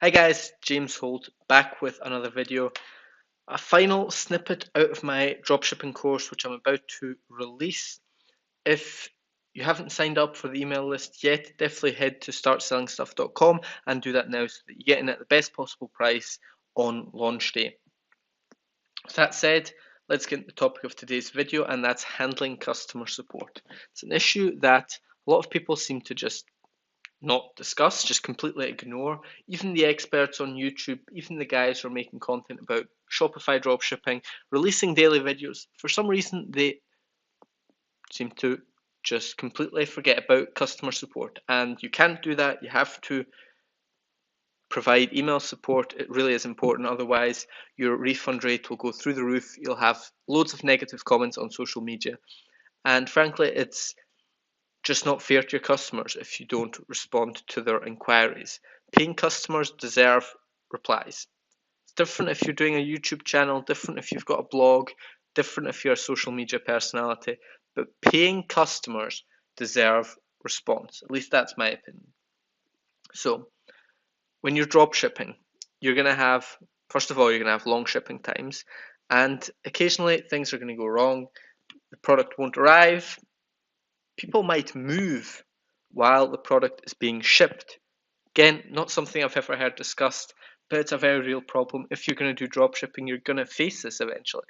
Hi guys, James Holt back with another video. A final snippet out of my dropshipping course, which I'm about to release. If you haven't signed up for the email list yet, definitely head to startsellingstuff.com and do that now so that you get in at the best possible price on launch day. With that said, let's get to the topic of today's video, and that's handling customer support. It's an issue that a lot of people seem to just not discuss, just completely ignore. Even the experts on YouTube, even the guys who are making content about Shopify dropshipping, releasing daily videos, for some reason they seem to just completely forget about customer support. And you can't do that. You have to provide email support. It really is important. Otherwise, your refund rate will go through the roof. You'll have loads of negative comments on social media. And frankly, it's just not fair to your customers if you don't respond to their inquiries. Paying customers deserve replies. It's different if you're doing a YouTube channel, different if you've got a blog, different if you're a social media personality, but paying customers deserve response. At least that's my opinion. So, when you're drop shipping, you're going to have, first of all, you're going to have long shipping times, and occasionally things are going to go wrong. The product won't arrive. People might move while the product is being shipped. Again, not something I've ever heard discussed, but it's a very real problem. If you're going to do drop shipping, you're going to face this eventually.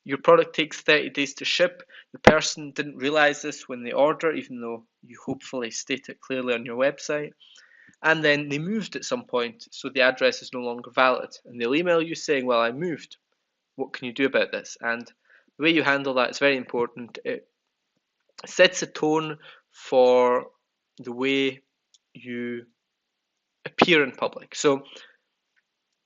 Your product takes 30 days to ship. The person didn't realize this when they order, even though you hopefully state it clearly on your website. And then they moved at some point, so the address is no longer valid. And they'll email you saying, well, I moved. What can you do about this? And the way you handle that is very important. It sets a tone for the way you appear in public. So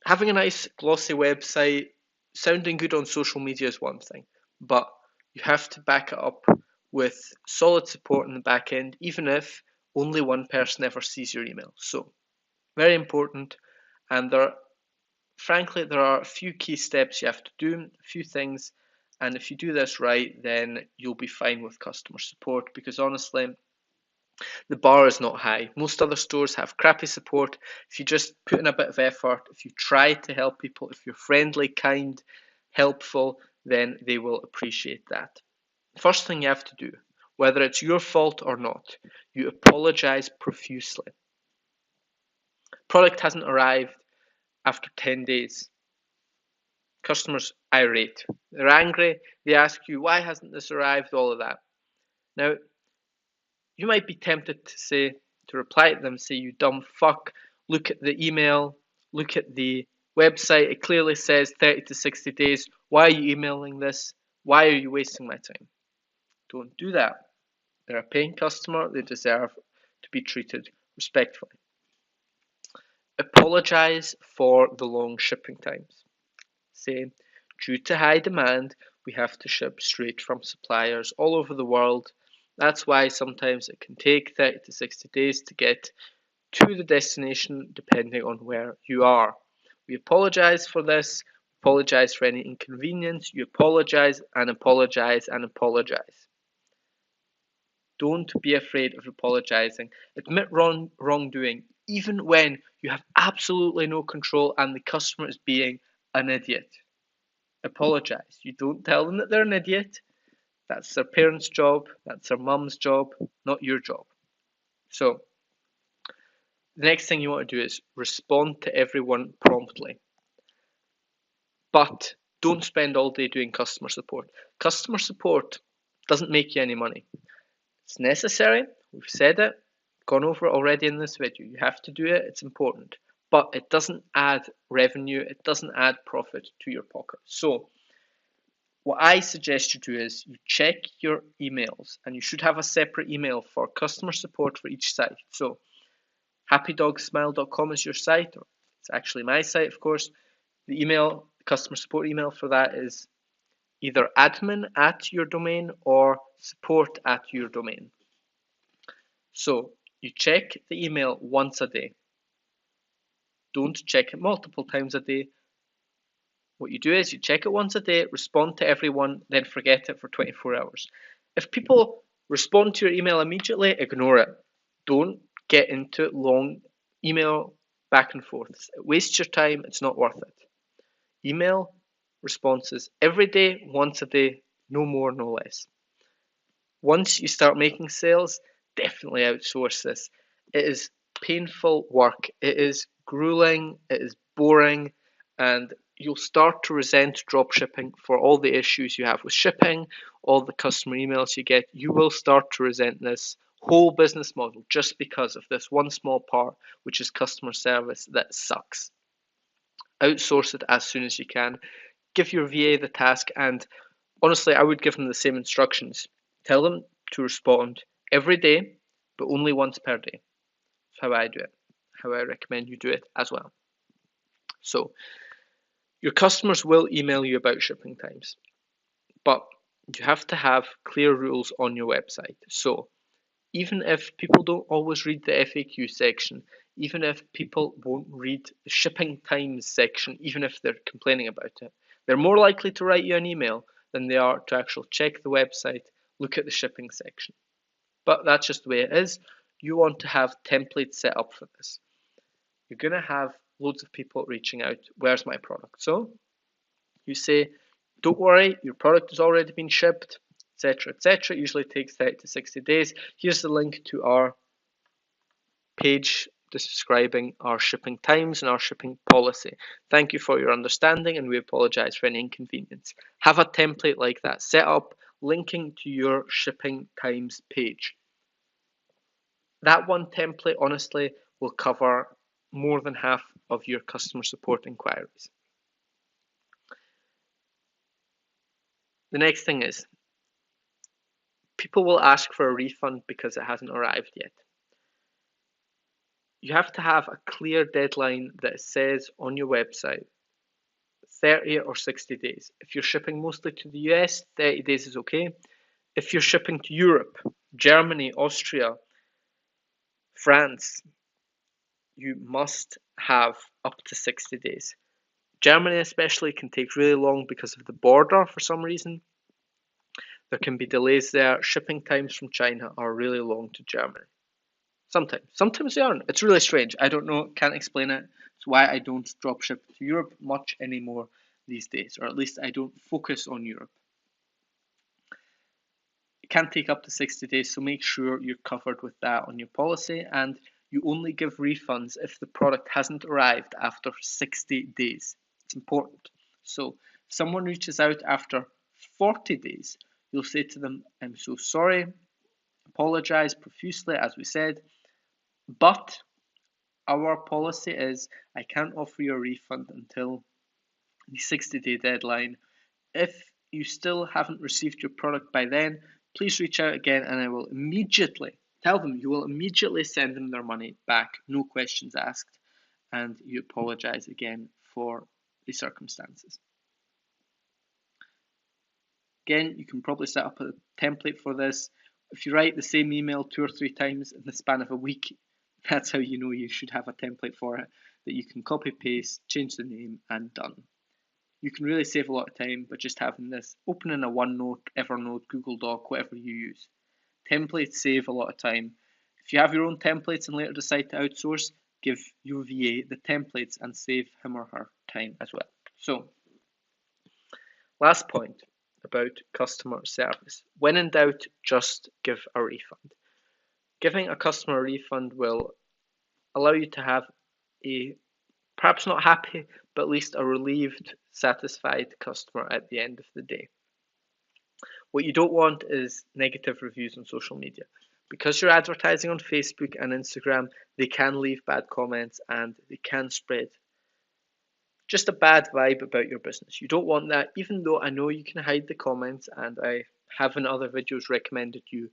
having a nice glossy website, sounding good on social media is one thing, but you have to back it up with solid support in the back end, even if only one person ever sees your email. So very important. And frankly, there are a few key steps you have to do, a few things. And if you do this right, then you'll be fine with customer support, because honestly, the bar is not high. Most other stores have crappy support. If you just put in a bit of effort, if you try to help people, if you're friendly, kind, helpful, then they will appreciate that. First thing you have to do, whether it's your fault or not, you apologize profusely. Product hasn't arrived after 10 days. Customers irate. They're angry. They ask you, why hasn't this arrived? All of that. Now, you might be tempted to reply to them, say, you dumb fuck, look at the email, look at the website, it clearly says 30 to 60 days. Why are you emailing this? Why are you wasting my time? Don't do that. They're a paying customer, they deserve to be treated respectfully. Apologize for the long shipping times. Say, due to high demand, we have to ship straight from suppliers all over the world. That's why sometimes it can take 30 to 60 days to get to the destination, depending on where you are. We apologize for this, apologize for any inconvenience, you apologize and apologize and apologize. Don't be afraid of apologizing. Admit wrongdoing, even when you have absolutely no control and the customer is being an idiot. Apologize. You don't tell them that they're an idiot. That's their parents' job, that's their mum's job, not your job. So, the next thing you want to do is respond to everyone promptly. But don't spend all day doing customer support. Customer support doesn't make you any money. It's necessary, we've said it, gone over it already in this video. You have to do it, it's important. But it doesn't add revenue, it doesn't add profit to your pocket. So, what I suggest you do is you check your emails, and you should have a separate email for customer support for each site. So happydogsmile.com is your site, or it's actually my site, of course. The email, customer support email for that is either admin at your domain or support at your domain. So you check the email once a day. Don't check it multiple times a day. What you do is you check it once a day, respond to everyone, then forget it for 24 hours. If people respond to your email immediately, ignore it. Don't get into long email back and forth. It wastes your time, it's not worth it. Email responses every day, once a day, no more, no less. Once you start making sales, definitely outsource this. It is painful work, it is grueling, it is boring, and you'll start to resent dropshipping for all the issues you have with shipping, all the customer emails you get. You will start to resent this whole business model just because of this one small part, which is customer service, that sucks. Outsource it as soon as you can. Give your VA the task, and honestly, I would give them the same instructions. Tell them to respond every day, but only once per day. That's how I do it, how I recommend you do it as well. So, your customers will email you about shipping times, but you have to have clear rules on your website. So, even if people don't always read the FAQ section, even if people won't read the shipping times section, even if they're complaining about it, they're more likely to write you an email than they are to actually check the website, look at the shipping section. But that's just the way it is. You want to have templates set up for this. You're going to have loads of people reaching out, where's my product? So you say, don't worry, your product has already been shipped, etc., etc. It usually takes 30 to 60 days. Here's the link to our page describing our shipping times and our shipping policy. Thank you for your understanding, and we apologize for any inconvenience. Have a template like that set up, linking to your shipping times page. That one template, honestly, will cover more than half of your customer support inquiries. The next thing is, people will ask for a refund because it hasn't arrived yet. You have to have a clear deadline that says on your website 30 or 60 days. If you're shipping mostly to the US, 30 days is okay. If you're shipping to Europe, Germany, Austria, France, you must have up to 60 days. Germany especially can take really long because of the border for some reason. There can be delays there. Shipping times from China are really long to Germany. Sometimes they aren't. It's really strange. I don't know, can't explain it. It's why I don't drop ship to Europe much anymore these days, or at least I don't focus on Europe. It can take up to 60 days, so make sure you're covered with that on your policy, and you only give refunds if the product hasn't arrived after 60 days. It's important. So if someone reaches out after 40 days, you'll say to them, I'm so sorry, apologize profusely, as we said, but our policy is I can't offer you a refund until the 60-day deadline. If you still haven't received your product by then, please reach out again and I will immediately tell them, you will immediately send them their money back, no questions asked, and you apologize again for the circumstances. Again, you can probably set up a template for this. If you write the same email 2 or 3 times in the span of a week, that's how you know you should have a template for it that you can copy paste, change the name, and done. You can really save a lot of time by just having this open in a OneNote, Evernote, Google Doc, whatever you use. Templates save a lot of time. If you have your own templates and later decide to outsource, give your VA the templates and save him or her time as well. So, last point about customer service. When in doubt, just give a refund. Giving a customer a refund will allow you to have a perhaps not happy, but at least a relieved, satisfied customer at the end of the day. What you don't want is negative reviews on social media. Because you're advertising on Facebook and Instagram, they can leave bad comments and they can spread just a bad vibe about your business. You don't want that, even though I know you can hide the comments, and I have in other videos recommended you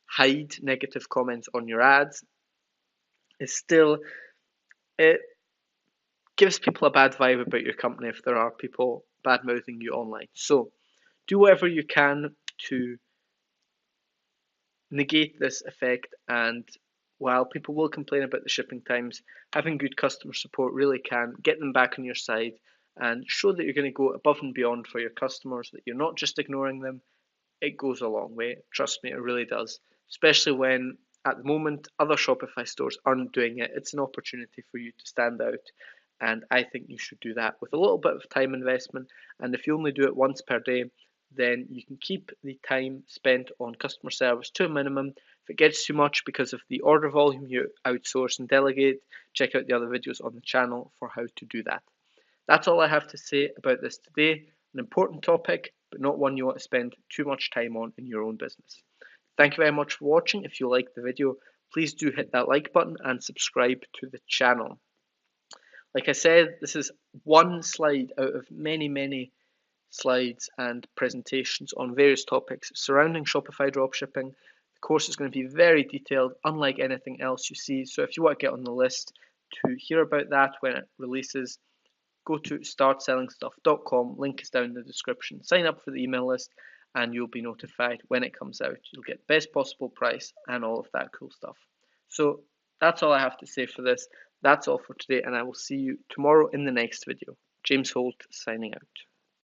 hide negative comments on your ads. It gives people a bad vibe about your company if there are people bad mouthing you online. So do whatever you can to negate this effect, and while people will complain about the shipping times, having good customer support really can get them back on your side and show that you're going to go above and beyond for your customers, that you're not just ignoring them. It goes a long way. Trust me, it really does. Especially when at the moment, other Shopify stores aren't doing it. It's an opportunity for you to stand out, and I think you should do that with a little bit of time investment. And if you only do it once per day, then you can keep the time spent on customer service to a minimum. If it gets too much because of the order volume, you outsource and delegate. Check out the other videos on the channel for how to do that. That's all I have to say about this today. An important topic, but not one you want to spend too much time on in your own business. Thank you very much for watching. If you liked the video, please do hit that like button and subscribe to the channel. Like I said, this is one slide out of many slides and presentations on various topics surrounding Shopify dropshipping. The course is going to be very detailed, unlike anything else you see. So if you want to get on the list to hear about that when it releases, go to startsellingstuff.com. Link is down in the description. Sign up for the email list and you'll be notified when it comes out. You'll get best possible price and all of that cool stuff. So that's all I have to say for this. That's all for today, and I will see you tomorrow in the next video. James Holt signing out.